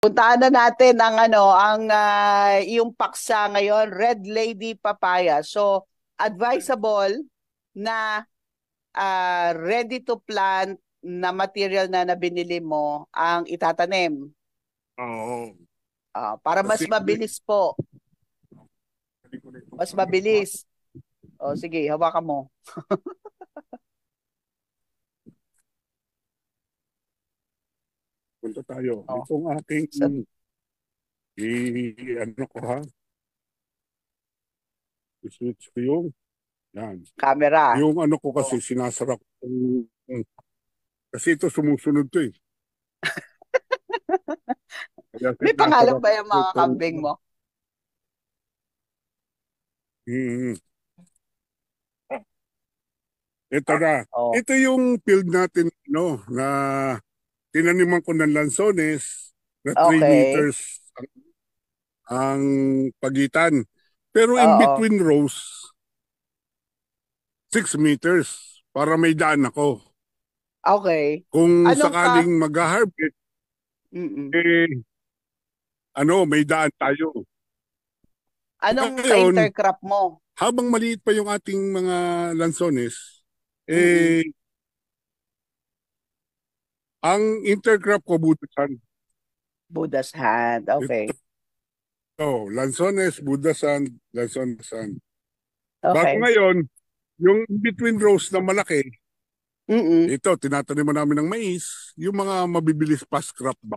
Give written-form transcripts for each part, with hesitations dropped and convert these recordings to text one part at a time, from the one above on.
Puntaan na natin ang yung paksa ngayon, Red Lady Papaya. So, advisable na ready to plant na material na binili mo ang itatanim. Oo. Para mas Kasi, mabilis po. Mas mabilis. O sige, hawakan mo. punta tayo. O, Itong aking, sa ano ko ha, switch ko yung, yan. camera. Yung ano ko O, kasi sinasarap. Kasi ito sumusunod to eh. Kaya may pangalan sinasarap ba yung ko mga itong, kambing mo? mm, ito na. O, Ito yung field natin, no, na tinaniman ko ng lansones na 3 okay. meters ang pagitan. Pero in Oo. between rows, 6 meters para may daan ako. Okay. Kung Anong ka? sakaling mag-harvest, Mm-mm. eh, may daan tayo. Anong Ngayon, ka-intercrop mo? habang maliit pa yung ating mga lansones, Mm-mm. eh, ang intercrop ko butusan. Buddha's hand. Okay. Ito, lansones, budasan, lansonesan. Bago Okay. ngayon, yung in between rows na malaki, Mm-mm. ito, tinatanim namin ng mais, yung mga mabibilis fast crop ba.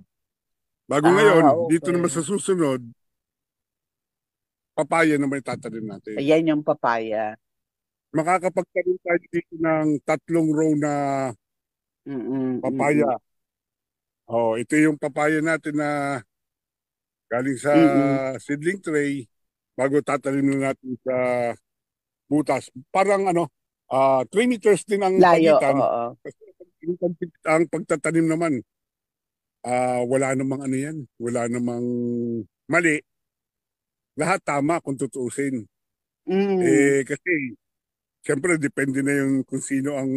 Bago Ah, ngayon, dito naman okay. sa susunod, papaya na may tatanim natin. Ayan yung papaya. Makakapagtanim tayo dito ng 3 row na Mm-mm. Mm-mm. papaya. Oh, ito yung papaya natin na galing sa Mm-mm. seedling tray bago tatanim na natin sa butas. Parang 3 meters din ang Layo, pagitan. oo. Kasi ang pagtatanim naman, wala namang ano yan. Wala namang mali. Lahat tama kung tutuusin. Mm. Kasi, siyempre, depende na yung kung sino ang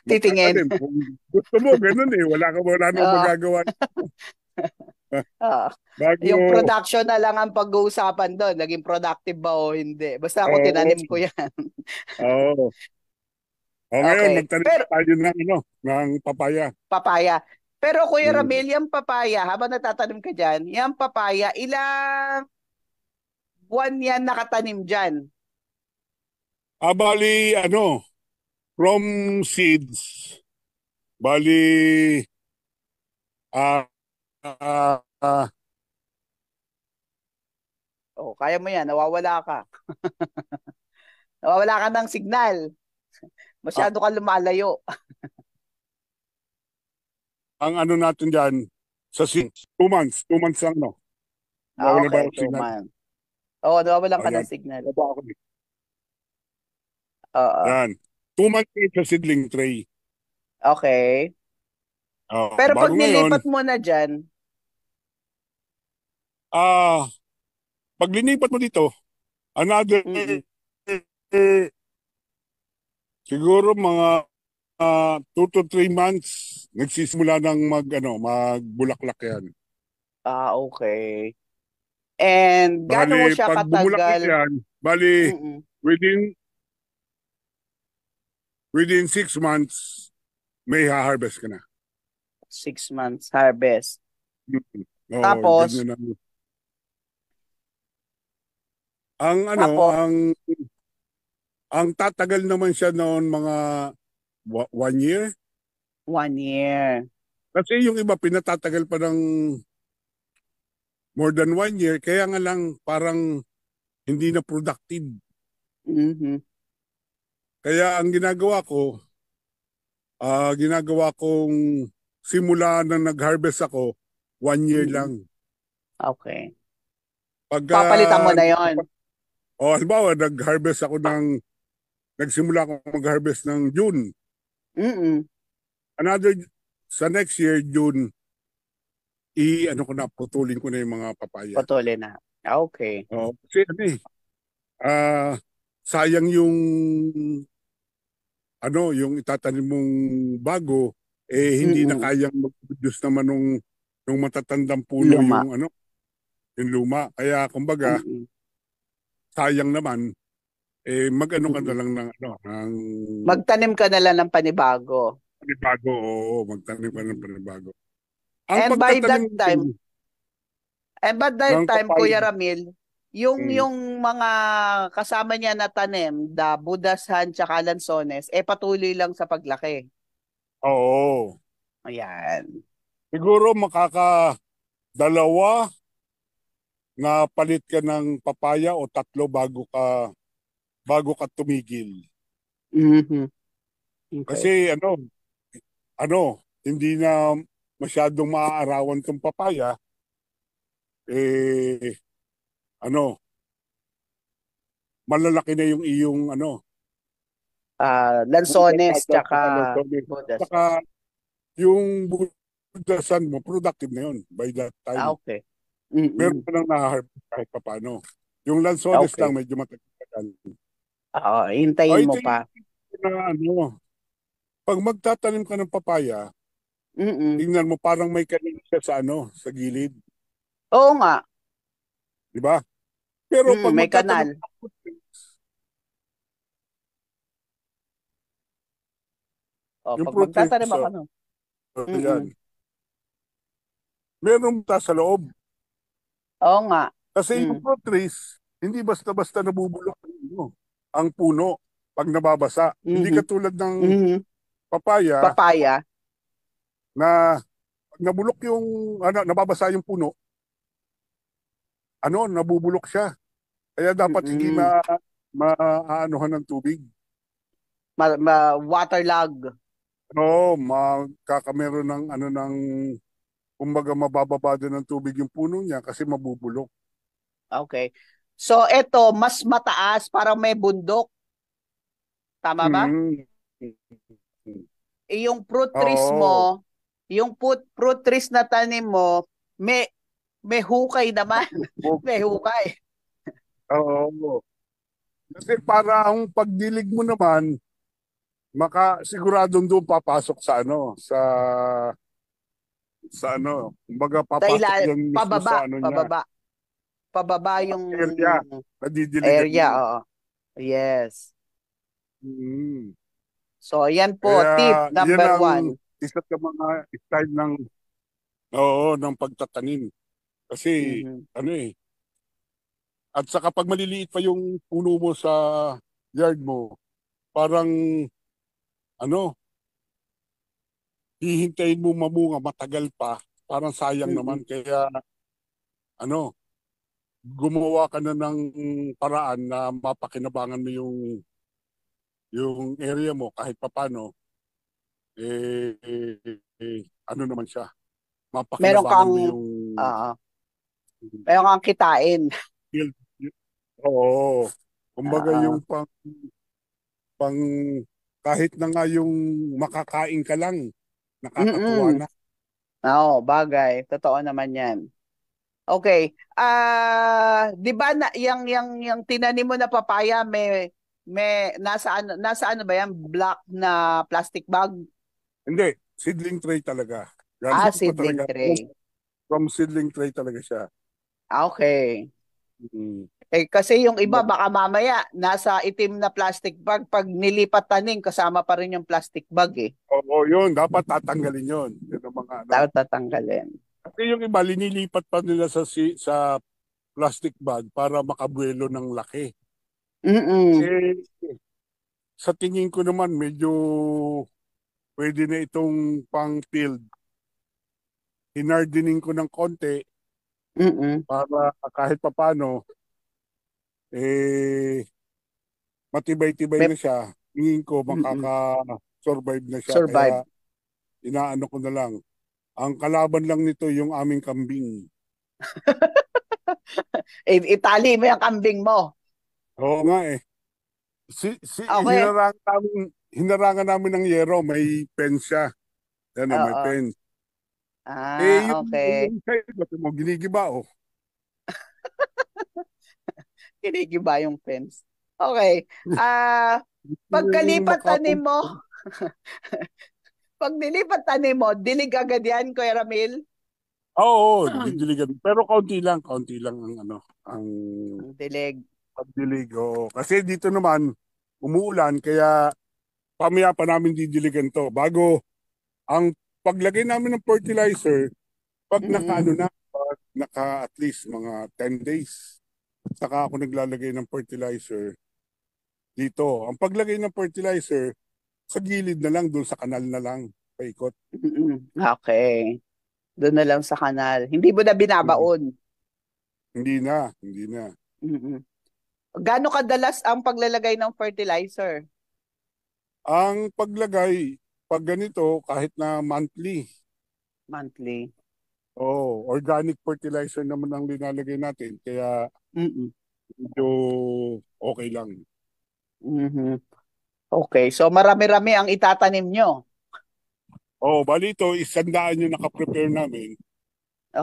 Titingin. magtatanim. Kung gusto mo, ganun eh. Wala nang Oo. magagawa. Oo. Yung Bago, production na lang ang pag-uusapan doon. Naging productive ba o hindi. Basta ako oo, tinanim ko yan. oo. O ngayon, Okay. magtanim Pero, tayo ng papaya. papaya. Pero Kuya Hmm. Ramil, yung papaya, habang natatanim ka dyan, yung papaya, ilang buwan yan nakatanim dyan? Bali, from seeds, bali, ah, ah, ah, Oh, kaya mo yan, nawawala ka. Nawawala ka ng signal. ah, Masyado ka lumalayo. ang ano natin dyan, sa seeds, 2 months, 2 months lang, no? Ah, Wala ba okay, ako two signal? months. Oo, nawawalan ka Ayan, ng signal. wala ba ako? Oo, Yan, 2 months sa seedling tray. okay. Pero pag Bago ngayon, nilipat mo na dyan, ah, pag linipat mo dito, another, mm-mm. siguro mga 2 to 3 months, nagsisimula ng magbulaklak yan. Ah, okay. And gaano Bali, mo siya pag bumulaklak katagal? yan, bali, Mm-mm. within within 6 months, may ha-harvest ka na. 6 months harvest. Oo, Tapos, ganyan ang, ang ano, tapos, ang tatagal naman siya noon mga 1 year. 1 year. Kasi yung iba pinatatagal pa ng more than 1 year, kaya nga lang parang hindi na productive. Mm-hmm. Kaya ang ginagawa kong simula na nag-harvest ako, 1 year Mm-mm. lang. Okay. Pagka, Papalitan mo na yon. halimbawa, nagsimula ako mag-harvest ng June. Mm-mm. Another, sa next year, June, putulin ko na yung mga papaya. Patuloy na. Okay. Kasi sayang yung itatanim mong bago, hindi na Mm-mm. kayang mag-produce naman nung yung matatandang puno Luma. yung ano, yung luma. Kaya kumbaga, Mm-mm. sayang naman, mag-ano ka na Mm-mm. lang ng ano, ng Magtanim ka na lang ng panibago. panibago, oo, magtanim ka ng Mm-mm. panibago. Ang And by pagtatanim that din time, and by that ng time, papaya, Kuya Ramil, yung mm, yung mga kasama niya na tanim, Budashan tsaka Lanzones, patuloy lang sa paglaki. oo, Ayan. siguro makaka-dalawa na palit ka ng papaya o tatlo bago ka tumigil. Mhm. Okay. Kasi hindi na masyadong maaarawan tong papaya, eh, ano, malalaki na yung iyong Lanzones pagkakataon tsaka sa Luzon. Budashan. Saka yung budasan mo, productive na yun by that time. Okay. Meron Mm-mm. ka nang na-harvest kahit papano. Yung lansones lang, Okay. medyo matagal. Oo, O hintayin mo ito pa. yung pag magtatanim ka ng papaya, Mm-mm. tingnan mo parang may kanina siya sa gilid, Oo nga. di ba? Pero pag May magtatanim kanal. ka ng fruit trees, O, yung pag fruit magtatanim trees, ako, no? yan, Mm-mm. meron ta sa loob. Oo nga. Kasi yung Mm. fruit trees, hindi basta-basta nabubulok ang puno pag nababasa. Hindi Mhm. katulad ng Mhm. papaya Papaya. na pag nabulok nababasa yung puno, nabubulok siya. Kaya dapat hindi Mm-mm. maaanuhan ng tubig. Waterlog. Oo, magkakameron kumbaga mabababa din ng tubig yung puno niya kasi mabubulok. Okay. So, eto, mas mataas, parang may bundok. Tama ba? Mm. Yung fruit trees Oo. mo, yung fruit trees na tanim mo, may hukay naman. May hukay. Oo. Kasi para ang pagdilig mo naman, siguradong doon papasok sa kumbaga papasok yan mismo Pababa, sa niya, pababa. Pababa yung area na didiligan area, mo. oo. Yes. Mm. So, yan po, Kaya tip yan number ang one. isa sa mga style ng pagtatanim. Kasi Mhm. ano eh, at saka pag maliliit pa yung puno mo sa yard mo, parang ano, hihintayin mo mamunga matagal pa, parang sayang naman. Mm-mm. Kaya ano, gumawa ka na ng paraan na mapakinabangan mo yung area mo kahit papano, ano naman siya, Meron mapakinabangan kang, mo yung ah, meron kang kitain. field. Oo. Kumbaga Oo. yung pang kahit na nga yung makakain ka lang, nakakatuwa Mm-mm. na. Oo, bagay. Totoo naman yan. Okay. 'Di ba na yang tinanim mo na papaya may nasa ano ba yan? Black na plastic bag? Hindi, seedling tray talaga. Galing pa Seedling talaga. tray. From seedling tray talaga siya. Okay. Mm. Kasi yung iba baka mamaya nasa itim na plastic bag pag nilipat tanim kasama pa rin yung plastic bag eh. Oo, yun. Dapat tatanggalin yun. Yun ang mga ano. Dapat tatanggalin. Kasi yung iba, linilipat pa nila sa plastic bag para makabuelo ng laki. Mm. Eh, sa tingin ko naman, medyo pwede na itong pang field. Hinardening ko ng konti Mm. para kahit papano, eh, matibay-tibay May na siya. Tingin ko mm. makaka-survive na siya. Survive. Kaya inaano ko na lang. Ang kalaban lang nito yung aming kambing. Itali mo yung kambing mo. Oo nga eh. Okay. Hinarangan namin ng yero, may fence siya. Yan may Oo. fence. Yung Okay. isa, ba't mo ginigiba oh. Kinikiba yung fence. Okay. Yung Pagkalipat tanim makapon. mo, pag nilipat tanim mo, dilig agad yan, Kuya Ramil? Oo, didiligan. Pero kaunti lang ang ano, ang Ang dilig. pagdilig. Oo. Kasi dito naman, umuulan, kaya pamaya pa namin didiligan to. Bago ang paglagay namin ng fertilizer, pag Mm-mm. naka ano na, pag naka at least mga 10 days, saka ako naglalagay ng fertilizer dito. Ang paglagay ng fertilizer, sa gilid na lang, doon sa kanal na lang, paikot. Mm-mm. Okay. Doon na lang sa kanal. Hindi mo na Mhm. binabaon. Hindi na. Mm-mm. Gaano kadalas ang paglalagay ng fertilizer? Ang paglagay, pag ganito, kahit na monthly, Monthly. organic fertilizer naman ang linalagay natin, kaya Mm-mm. medyo okay lang. Mhm. Okay. So marami-rami ang itatanim nyo. Bali ito, 100 yung nakaprepare namin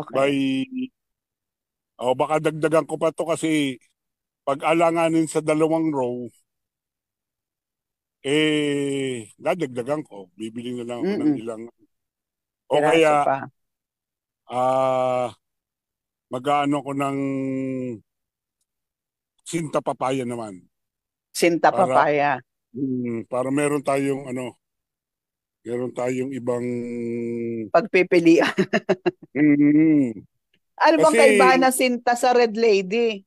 by, Okay. baka dagdagan ko pa to kasi pag alanganin sa 2 row, dadagdagan ko. Bibili na lang ako ng Mm-mm. ilang. O Piraso kaya, pa. ah, mag-aano ko ng sinta papaya naman Sinta para papaya. para meron tayong ibang Pagpipilian. mm, Ano bang kasi kaibahan ng sinta sa Red Lady?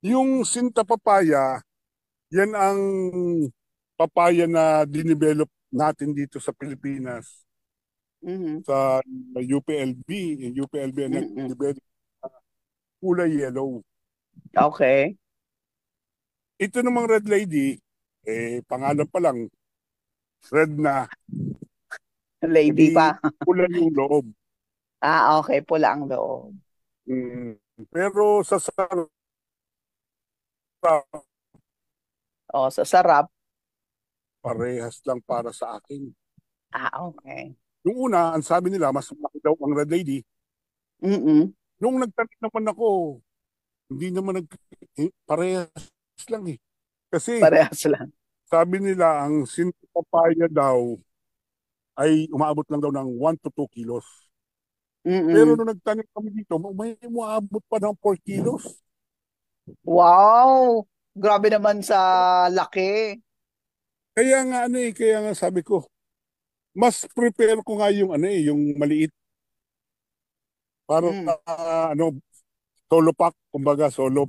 yung sinta papaya, yan ang papaya na dinevelop natin dito sa Pilipinas Mhm. sa UPLB. Yung UPLB ang Mm-mm. nag-develop kulay yellow. Okay. Ito namang Red Lady, pangalan pa lang, red na, Lady edi pa. kulay yung loob. Ah, okay. Pula ang loob. Mm. Pero sa sarap, O, sa sarap. parehas lang para sa akin. Ah, okay. Yung una, ang sabi nila, mas malaki daw ang Red Lady. Mm-mm. Nung nagtanong naman ako, hindi naman parehas lang eh. Kasi Parehas lang. sabi nila, ang sinto papaya daw ay umaabot lang daw ng 1 to 2 kilos. Pero Mm-mm. nung nagtanong kami dito, may umaabot pa ng 4 kilos. Wow! Grabe naman sa laki. Kaya nga sabi ko, mas prepare ko nga yung yung maliit para Mm. ano, solo pack, kumbaga solo.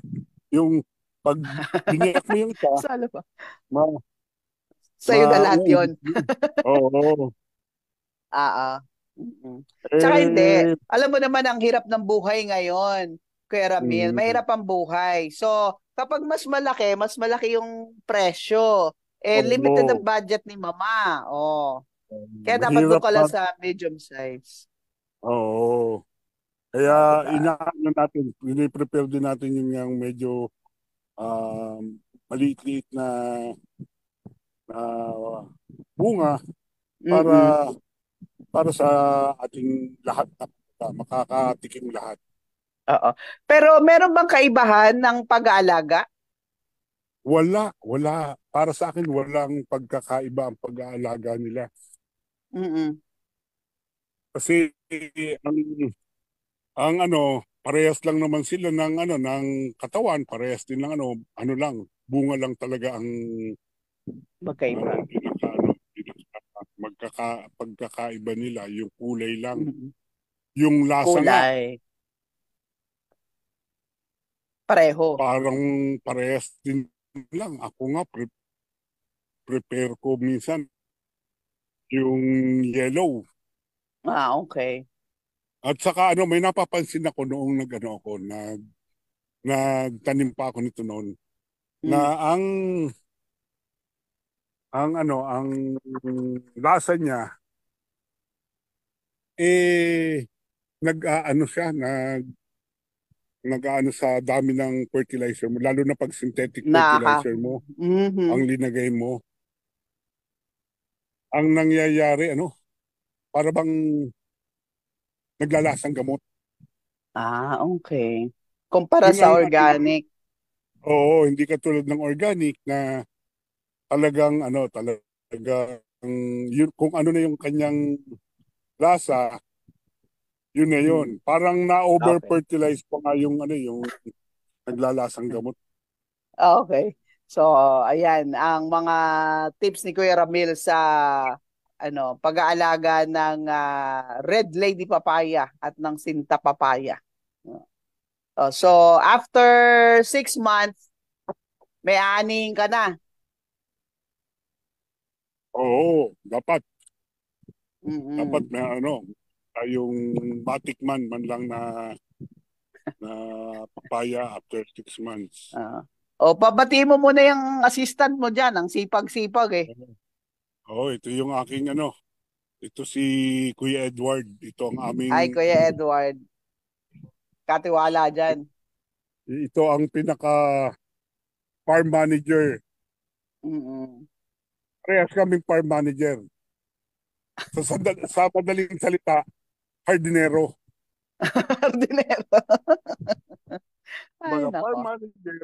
Yung pag biniyak mo yung isa, Sala pa. ma Sa'yo na lahat mauubos yon. yun. Oo. Ah, ah. Mm-mm. Tsaka hindi. Eh, Alam mo naman ang hirap ng buhay ngayon, Kuya Ramil. mm, Mahirap ang buhay. So, kapag mas malaki yung presyo. Eh, limited ang oo. budget ni mama. Oh. Kaya dapat doon Mahirap ka lang mag, sa medium size. oo. Kaya Oh, di ba? inaano natin, prepare din natin yung medyo maliit-liit na bunga Mm-mm. para sa ating lahat na makakatikim lahat. Oo. Pero meron bang kaibahan ng pag-aalaga? Wala. Para sa akin, walang pagkakaiba ang pag-aalaga nila. Mm-mm. Kasi ang, parehas lang naman sila ng katawan, parehas din lang ano lang, bunga lang talaga Magkaiba. pagkakaiba nila, yung kulay lang. Mm-mm. Yung lasa nga, Kulay. Pareho. parang parehas din lang. Ako nga, prepare ko minsan yung yellow. Ah, okay. At saka may napapansin ako noong nagtanim pa ako nito noon, na Mm. ang lasa niya, eh, nag-aano siya, nag-aano sa dami ng fertilizer mo, lalo na pag synthetic Naka. fertilizer mo, ang Mhm. linagay mo. Ang nangyayari, para bang naglalasang gamot. Ah, okay. Kumpara Yun sa ang, organic. oo, hindi katulad ng organic na talagang, yun, kung ano na yung kanyang lasa, Yun na yun. Mm. Parang Okay. na-over-fertilize pa nga yung ano yung naglalasang gamot. Okay. So, ayan ang mga tips ni Kuya Ramil sa pag-aalaga ng Red Lady Papaya at ng Sinta Papaya. So, after 6 months, may aning ka na. Oo, dapat Mm-mm. may ano, yung matikman man lang na papaya after 6 months. Ah. O, pabati mo muna yung assistant mo dyan. Ang sipag-sipag eh. Oo, ito yung aking ano, ito si Kuya Edward. Ito ang Ay, aming, Kuya Edward. Katiwala dyan. ito ang pinaka farm manager. Mm-mm. Parehas kaming farm manager. Sa madaling salita, hardinero. Ordinero. Ay, Mga farm nako. manager,